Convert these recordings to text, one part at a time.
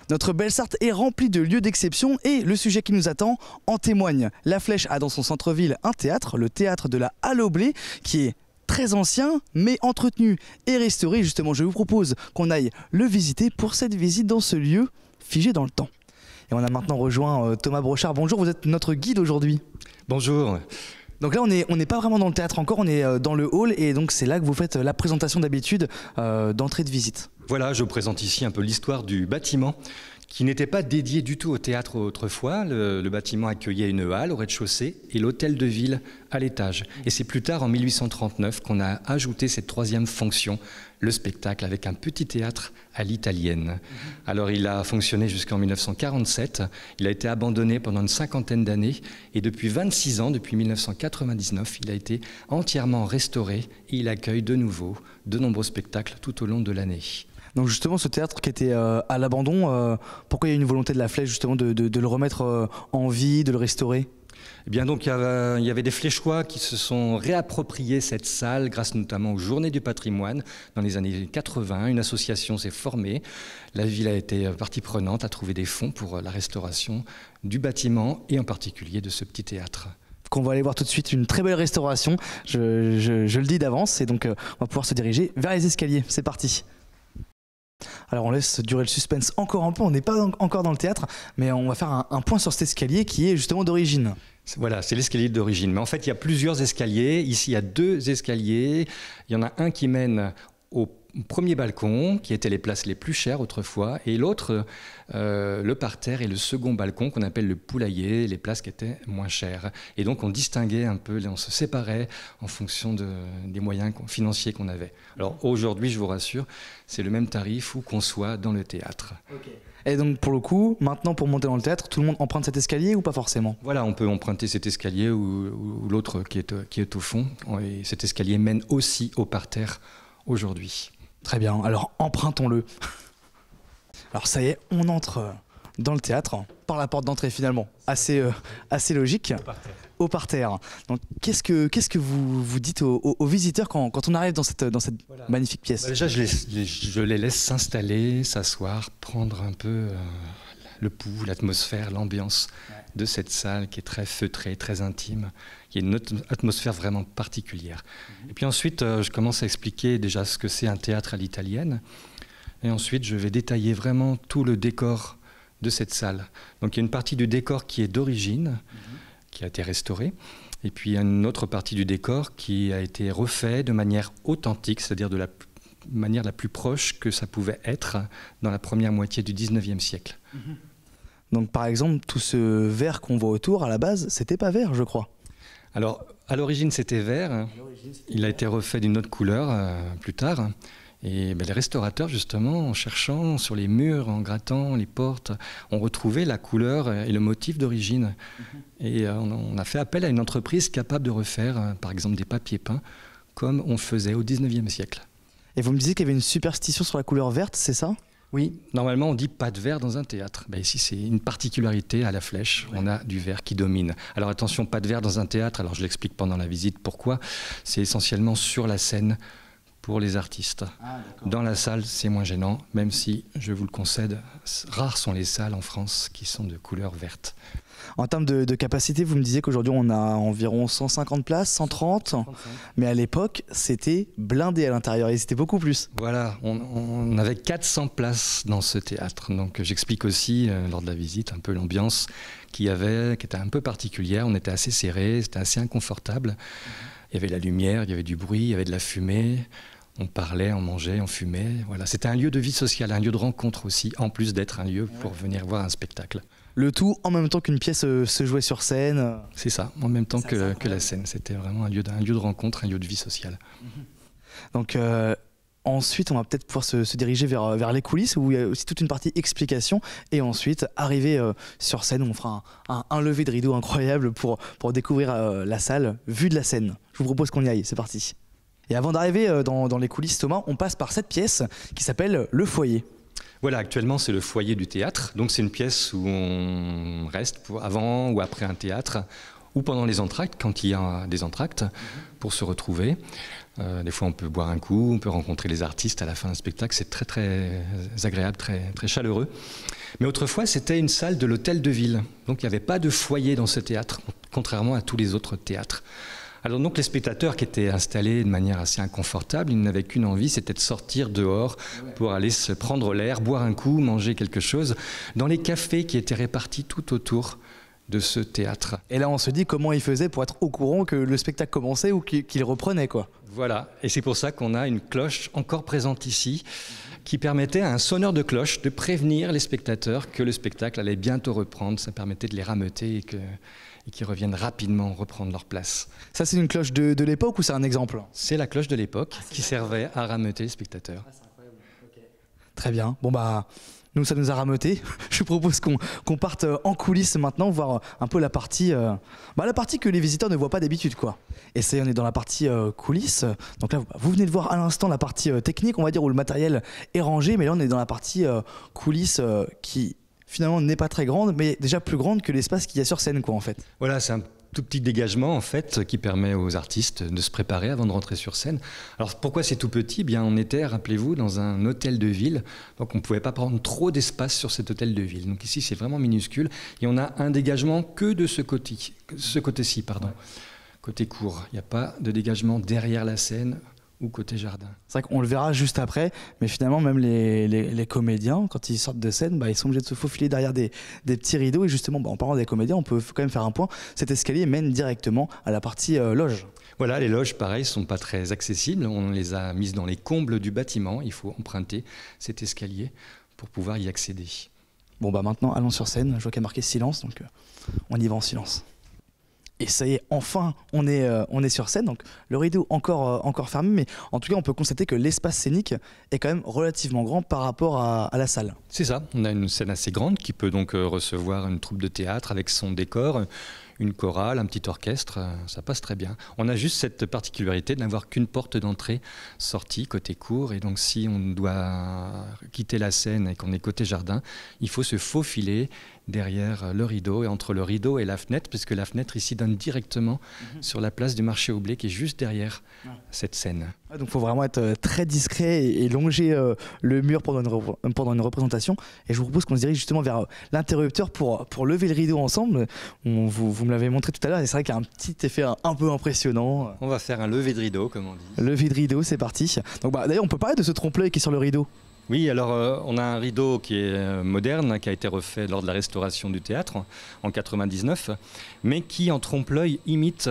Notre belle Sarthe est remplie de lieux d'exception et le sujet qui nous attend en témoigne. La Flèche a dans son centre-ville un théâtre, le théâtre de la Halle au Blé, qui est très ancien mais entretenu et restauré. Justement, je vous propose qu'on aille le visiter pour cette visite dans ce lieu figé dans le temps. Et on a maintenant rejoint Thomas Brochard. Bonjour, vous êtes notre guide aujourd'hui. Bonjour. Donc là, on n'est pas vraiment dans le théâtre encore, on est dans le hall et donc c'est là que vous faites la présentation d'habitude d'entrée de visite. Voilà, je présente ici un peu l'histoire du bâtiment qui n'était pas dédié du tout au théâtre autrefois. Le bâtiment accueillait une halle au rez-de-chaussée et l'hôtel de ville à l'étage. Et c'est plus tard, en 1839, qu'on a ajouté cette troisième fonction, le spectacle, avec un petit théâtre à l'italienne. Alors il a fonctionné jusqu'en 1947, il a été abandonné pendant une cinquantaine d'années et depuis 26 ans, depuis 1999, il a été entièrement restauré et il accueille de nouveau de nombreux spectacles tout au long de l'année. Donc justement, ce théâtre qui était à l'abandon, pourquoi il y a une volonté de la Flèche justement de le remettre en vie, de le restaurer ? Eh bien donc il y avait des Fléchois qui se sont réappropriés cette salle grâce notamment aux Journées du patrimoine dans les années 80. Une association s'est formée, la ville a été partie prenante, a trouvé des fonds pour la restauration du bâtiment et en particulier de ce petit théâtre. Qu'on va aller voir tout de suite une très belle restauration, je le dis d'avance, et donc on va pouvoir se diriger vers les escaliers. C'est parti. Alors on laisse durer le suspense encore un peu, on n'est pas encore dans le théâtre, mais on va faire un point sur cet escalier qui est justement d'origine. Voilà, c'est l'escalier d'origine. Mais en fait, il y a plusieurs escaliers. Ici, il y a deux escaliers. Il y en a un qui mène au premier balcon, qui étaient les places les plus chères autrefois, et l'autre, le parterre et le second balcon qu'on appelle le poulailler, les places qui étaient moins chères. Et donc on distinguait un peu, on se séparait en fonction des moyens financiers qu'on avait. Alors aujourd'hui, je vous rassure, c'est le même tarif où qu'on soit dans le théâtre. Okay. Et donc pour le coup, maintenant pour monter dans le théâtre, tout le monde emprunte cet escalier ou pas forcément ? Voilà, on peut emprunter cet escalier ou l'autre qui est au fond. Et cet escalier mène aussi au parterre aujourd'hui. Très bien, alors empruntons-le. Alors ça y est, on entre dans le théâtre, par la porte d'entrée finalement, assez logique, au parterre. Donc qu'est-ce que vous dites aux visiteurs quand on arrive dans cette voilà, magnifique pièce ? Déjà, je les laisse s'installer, s'asseoir, prendre un peu le pouls, l'atmosphère, l'ambiance de cette salle qui est très feutrée, très intime. Il y a une atmosphère vraiment particulière. Et puis ensuite, je commence à expliquer déjà ce que c'est un théâtre à l'italienne. Et ensuite, je vais détailler vraiment tout le décor de cette salle. Donc il y a une partie du décor qui est d'origine, qui a été restaurée. Et puis il y a une autre partie du décor qui a été refait de manière authentique, c'est-à-dire de la manière la plus proche que ça pouvait être dans la première moitié du 19e siècle. Donc par exemple, tout ce vert qu'on voit autour, à la base, c'était pas vert, je crois. Alors, à l'origine, c'était vert. Il a été refait d'une autre couleur plus tard. Et les restaurateurs, justement, en cherchant sur les murs, en grattant les portes, ont retrouvé la couleur et le motif d'origine. Et on a fait appel à une entreprise capable de refaire, par exemple, des papiers peints, comme on faisait au 19e siècle. Et vous me disiez qu'il y avait une superstition sur la couleur verte, c'est ça ? Oui, normalement on dit pas de vert dans un théâtre. Ici c'est une particularité à la Flèche, on a du vert qui domine. Alors attention, pas de vert dans un théâtre, alors je l'explique pendant la visite pourquoi. C'est essentiellement sur la scène pour les artistes. Dans la salle c'est moins gênant, même si, je vous le concède, rares sont les salles en France qui sont de couleur verte. En termes de capacité, vous me disiez qu'aujourd'hui on a environ 150 places, 130, 135. Mais à l'époque c'était blindé à l'intérieur et c'était beaucoup plus. Voilà, on avait 400 places dans ce théâtre, donc j'explique aussi lors de la visite un peu l'ambiance qu'il y avait, qui était un peu particulière, on était assez serré, c'était assez inconfortable. Il y avait de la lumière, il y avait du bruit, il y avait de la fumée. On parlait, on mangeait, on fumait. Voilà, c'était un lieu de vie sociale, un lieu de rencontre aussi, en plus d'être un lieu pour venir voir un spectacle. Le tout en même temps qu'une pièce se jouait sur scène. C'est ça, en même temps que la scène. C'était vraiment un lieu de rencontre, un lieu de vie sociale. Donc ensuite, on va peut-être pouvoir se diriger vers les coulisses où il y a aussi toute une partie explication et ensuite arriver sur scène où on fera un lever de rideau incroyable pour découvrir la salle vue de la scène. Je vous propose qu'on y aille, c'est parti. Et avant d'arriver dans les coulisses, Thomas, on passe par cette pièce qui s'appelle le foyer. Voilà, actuellement c'est le foyer du théâtre, donc c'est une pièce où on reste avant ou après un théâtre, ou pendant les entr'actes, quand il y a des entr'actes, pour se retrouver. Des fois, on peut boire un coup, on peut rencontrer les artistes à la fin d'un spectacle. C'est très, très agréable, très, très chaleureux. Mais autrefois, c'était une salle de l'hôtel de ville. Donc, il n'y avait pas de foyer dans ce théâtre, contrairement à tous les autres théâtres. Alors donc les spectateurs qui étaient installés de manière assez inconfortable, ils n'avaient qu'une envie, c'était de sortir dehors pour aller se prendre l'air, boire un coup, manger quelque chose, dans les cafés qui étaient répartis tout autour de ce théâtre. Et là, on se dit comment ils faisaient pour être au courant que le spectacle commençait ou qu'il reprenait, quoi. Voilà, et c'est pour ça qu'on a une cloche encore présente ici, qui permettait à un sonneur de cloche de prévenir les spectateurs que le spectacle allait bientôt reprendre. Ça permettait de les rameuter et qu'ils reviennent rapidement reprendre leur place. Ça, c'est une cloche de l'époque ou c'est un exemple? C'est la cloche de l'époque qui servait à rameuter les spectateurs. Ah, c'est incroyable. Okay. Très bien. Bon, bah, nous, ça nous a rameuté. Je propose qu'on parte en coulisses maintenant, voir un peu la partie que les visiteurs ne voient pas d'habitude, quoi. Et on est dans la partie coulisses. Donc là, vous venez de voir à l'instant la partie technique, on va dire, où le matériel est rangé. Mais là, on est dans la partie coulisses qui, finalement, n'est pas très grande, mais déjà plus grande que l'espace qu'il y a sur scène, quoi, en fait. Voilà, c'est un tout petit dégagement en fait qui permet aux artistes de se préparer avant de rentrer sur scène. Alors pourquoi c'est tout petit? Bien, on était, rappelez-vous, dans un hôtel de ville, donc on ne pouvait pas prendre trop d'espace sur cet hôtel de ville. Donc ici c'est vraiment minuscule et on a un dégagement que de ce côté-ci, pardon, côté cour. Il n'y a pas de dégagement derrière la scène ou côté jardin. C'est vrai qu'on le verra juste après, mais finalement même les comédiens, quand ils sortent de scène, ils sont obligés de se faufiler derrière des petits rideaux. Et justement, en parlant des comédiens, on peut quand même faire un point. Cet escalier mène directement à la partie loge. Voilà, les loges, pareil, ne sont pas très accessibles. On les a mises dans les combles du bâtiment. Il faut emprunter cet escalier pour pouvoir y accéder. Bon, maintenant, allons sur scène. Je vois qu'il y a marqué silence, donc on y va en silence. Et ça y est, enfin, on est sur scène, donc le rideau encore fermé, mais en tout cas, on peut constater que l'espace scénique est quand même relativement grand par rapport à la salle. C'est ça, on a une scène assez grande qui peut donc recevoir une troupe de théâtre avec son décor, une chorale, un petit orchestre, ça passe très bien. On a juste cette particularité de n'avoir qu'une porte d'entrée sortie côté cour, et donc si on doit quitter la scène et qu'on est côté jardin, il faut se faufiler derrière le rideau et entre le rideau et la fenêtre, puisque la fenêtre ici donne directement sur la place du marché au blé qui est juste derrière cette scène. Donc il faut vraiment être très discret et longer le mur pendant une représentation. Et je vous propose qu'on se dirige justement vers l'interrupteur pour lever le rideau ensemble. Vous me l'avez montré tout à l'heure et c'est vrai qu'il y a un petit effet un peu impressionnant. On va faire un lever de rideau, comme on dit. Lever de rideau, c'est parti. Donc d'ailleurs on peut parler de ce trompe-l'œil qui est sur le rideau. Oui, alors on a un rideau qui est moderne, qui a été refait lors de la restauration du théâtre en 99, mais qui en trompe-l'œil imite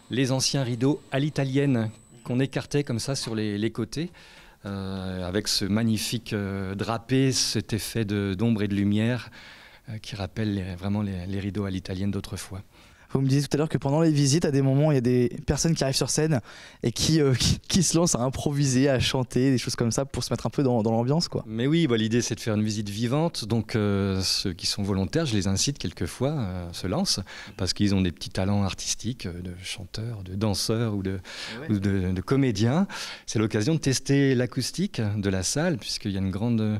les anciens rideaux à l'italienne qu'on écartait comme ça sur les côtés, avec ce magnifique drapé, cet effet d'ombre et de lumière qui rappelle vraiment les rideaux à l'italienne d'autrefois. Vous me disiez tout à l'heure que pendant les visites, à des moments, il y a des personnes qui arrivent sur scène et qui se lancent à improviser, à chanter, des choses comme ça pour se mettre un peu dans l'ambiance, quoi. Mais oui, l'idée c'est de faire une visite vivante, donc ceux qui sont volontaires, je les incite quelquefois, se lancent, parce qu'ils ont des petits talents artistiques, de chanteurs, de danseurs ou de comédiens. C'est l'occasion de tester l'acoustique de la salle, puisqu'il y a une grande...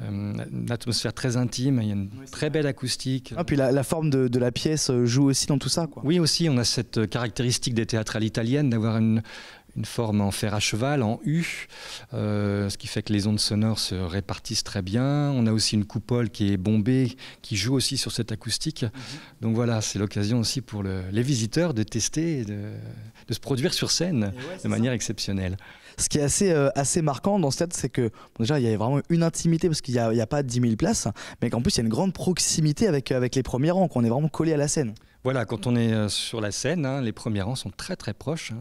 une atmosphère très intime, il y a une très belle acoustique. Puis la forme de la pièce joue aussi dans tout ça, quoi. Oui, aussi, on a cette caractéristique des théâtres à l'italienne d'avoir une forme en fer à cheval, en U, ce qui fait que les ondes sonores se répartissent très bien. On a aussi une coupole qui est bombée, qui joue aussi sur cette acoustique. Donc voilà, c'est l'occasion aussi pour les visiteurs de tester, et de se produire sur scène de manière exceptionnelle. Ce qui est assez marquant dans ce théâtre, c'est que déjà il y a vraiment une intimité parce qu'il n'y a pas 10 000 places, mais qu'en plus il y a une grande proximité avec les premiers rangs, qu'on est vraiment collé à la scène. Voilà, quand on est sur la scène, les premiers rangs sont très très proches,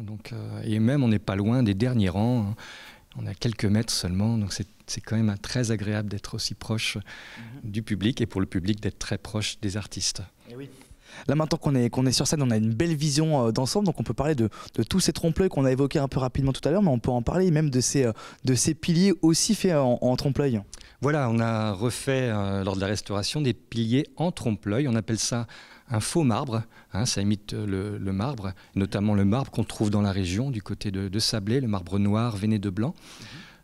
et même on n'est pas loin des derniers rangs, on est à quelques mètres seulement, donc c'est quand même très agréable d'être aussi proche du public, et pour le public d'être très proche des artistes. Et oui. Là maintenant qu'on est sur scène, on a une belle vision d'ensemble, donc on peut parler de tous ces trompe-l'œil qu'on a évoqués un peu rapidement tout à l'heure, mais on peut en parler même de ces piliers aussi faits en trompe-l'œil. Voilà, on a refait lors de la restauration des piliers en trompe-l'œil, on appelle ça un faux marbre, ça imite le marbre, notamment le marbre qu'on trouve dans la région du côté de Sablé, le marbre noir veiné de blanc.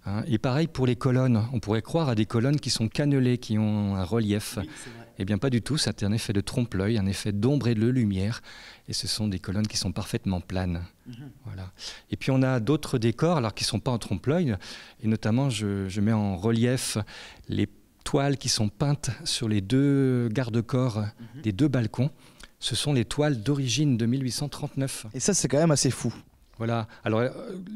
hein. Et pareil pour les colonnes. On pourrait croire à des colonnes qui sont cannelées, qui ont un relief. Oui, c'est vrai. Eh bien pas du tout, c'est un effet de trompe-l'œil, un effet d'ombre et de lumière. Et ce sont des colonnes qui sont parfaitement planes. Voilà. Et puis on a d'autres décors alors qui ne sont pas en trompe-l'œil. Et notamment, je mets en relief les toiles qui sont peintes sur les 2 garde-corps des 2 balcons. Ce sont les toiles d'origine de 1839. Et ça, c'est quand même assez fou. Voilà. Alors,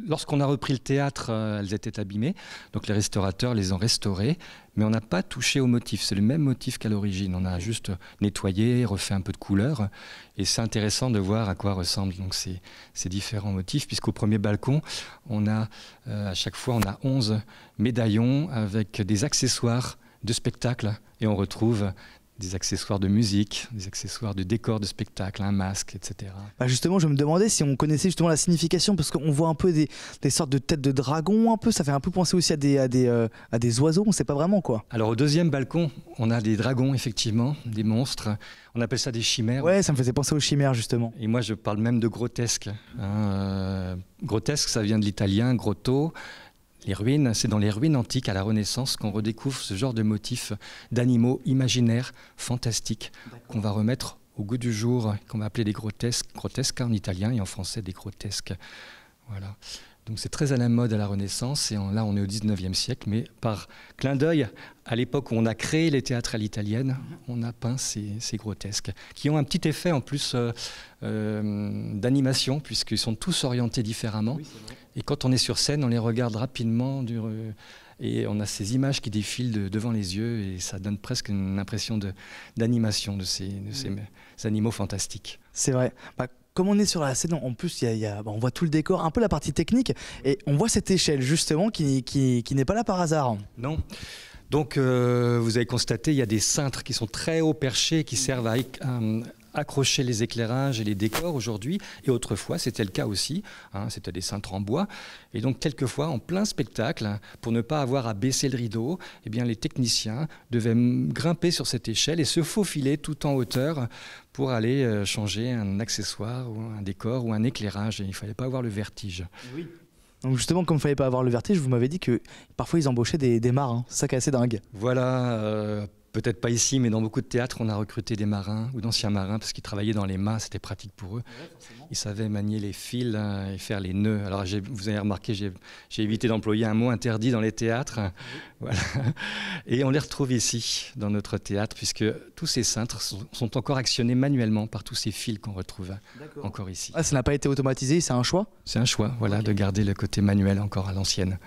lorsqu'on a repris le théâtre, elles étaient abîmées. Donc, les restaurateurs les ont restaurées. Mais on n'a pas touché au motif. C'est le même motif qu'à l'origine. On a juste nettoyé, refait un peu de couleur. Et c'est intéressant de voir à quoi ressemblent donc, ces différents motifs. Puisqu'au premier balcon, on a, à chaque fois, on a 11 médaillons avec des accessoires de spectacle. Et on retrouve des accessoires de musique, des accessoires de décor de spectacle, un masque, etc. Bah justement, je me demandais si on connaissait justement la signification, parce qu'on voit un peu des sortes de têtes de dragon, un peu, ça fait un peu penser aussi à des oiseaux, on ne sait pas vraiment quoi. Alors au deuxième balcon, on a des dragons, effectivement, des monstres. On appelle ça des chimères. Ouais, ça me faisait penser aux chimères, justement. Et moi, je parle même de grotesque. Grotesque, ça vient de l'italien, grotto. Les ruines, c'est dans les ruines antiques à la Renaissance qu'on redécouvre ce genre de motifs d'animaux imaginaires, fantastiques, qu'on va remettre au goût du jour, qu'on va appeler des grotesques en italien et en français des grotesques. Voilà. Donc c'est très à la mode à la Renaissance et là on est au 19e siècle, mais par clin d'œil, à l'époque où on a créé les théâtres à l'italienne, on a peint ces grotesques, qui ont un petit effet en plus d'animation, puisqu'ils sont tous orientés différemment. Oui, et quand on est sur scène, on les regarde rapidement et on a ces images qui défilent devant les yeux et ça donne presque une impression d'animation de ces animaux fantastiques. C'est vrai. Comme on est sur la scène, en plus, on voit tout le décor, un peu la partie technique, et on voit cette échelle justement qui n'est pas là par hasard. Non. Donc, vous avez constaté, il y a des cintres qui sont très haut perchés, qui servent à accrocher les éclairages et les décors aujourd'hui. Et autrefois, c'était le cas aussi. C'était des cintres en bois. Et donc, quelquefois, en plein spectacle, pour ne pas avoir à baisser le rideau, eh bien, les techniciens devaient grimper sur cette échelle et se faufiler tout en hauteur pour aller changer un accessoire ou un décor ou un éclairage. Et il ne fallait pas avoir le vertige. Oui. Donc justement, comme il ne fallait pas avoir le vertige, vous m'avez dit que parfois ils embauchaient des marins. C'est ça qui est assez dingue. Voilà, peut-être pas ici, mais dans beaucoup de théâtres, on a recruté des marins ou d'anciens marins parce qu'ils travaillaient dans les mâts, c'était pratique pour eux. Ouais, ils savaient manier les fils et faire les nœuds. Alors vous avez remarqué, j'ai évité d'employer un mot interdit dans les théâtres. Oui. Voilà. Et on les retrouve ici, dans notre théâtre, puisque tous ces cintres sont encore actionnés manuellement par tous ces fils qu'on retrouve encore ici. Ah, ça n'a pas été automatisé, c'est un choix ? C'est un choix, voilà, okay, de garder le côté manuel encore à l'ancienne.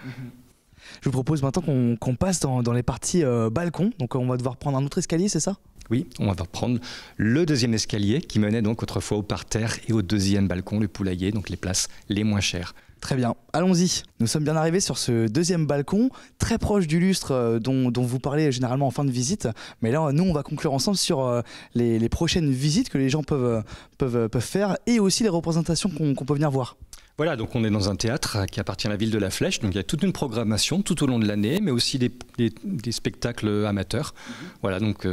Je vous propose maintenant qu'on passe dans les parties balcon. Donc on va devoir prendre un autre escalier, c'est ça ? Oui, on va prendre le deuxième escalier qui menait donc autrefois au parterre et au deuxième balcon, le poulailler, donc les places les moins chères. Très bien, allons-y. Nous sommes bien arrivés sur ce deuxième balcon, très proche du lustre dont vous parlez généralement en fin de visite. Mais là, nous, on va conclure ensemble sur les prochaines visites que les gens peuvent faire et aussi les représentations qu'on peut venir voir. Voilà, donc on est dans un théâtre qui appartient à la ville de La Flèche, donc il y a toute une programmation tout au long de l'année, mais aussi des spectacles amateurs. Voilà, donc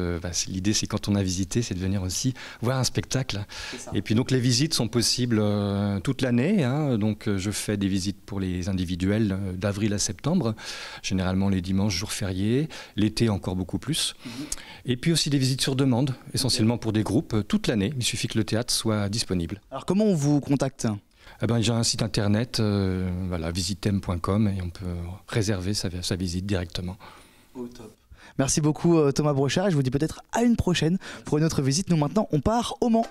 l'idée c'est quand on a visité, c'est de venir aussi voir un spectacle. Et puis donc les visites sont possibles toute l'année, donc je fais des visites pour les individuels d'avril à septembre, généralement les dimanches, jours fériés, l'été encore beaucoup plus. Et puis aussi des visites sur demande, essentiellement pour des groupes toute l'année, il suffit que le théâtre soit disponible. Alors comment on vous contacte ? J'ai un site internet, visitem.com, et on peut réserver sa visite directement. Au top. Merci beaucoup Thomas Brochard et je vous dis peut-être à une prochaine pour une autre visite. Nous maintenant on part au Mans.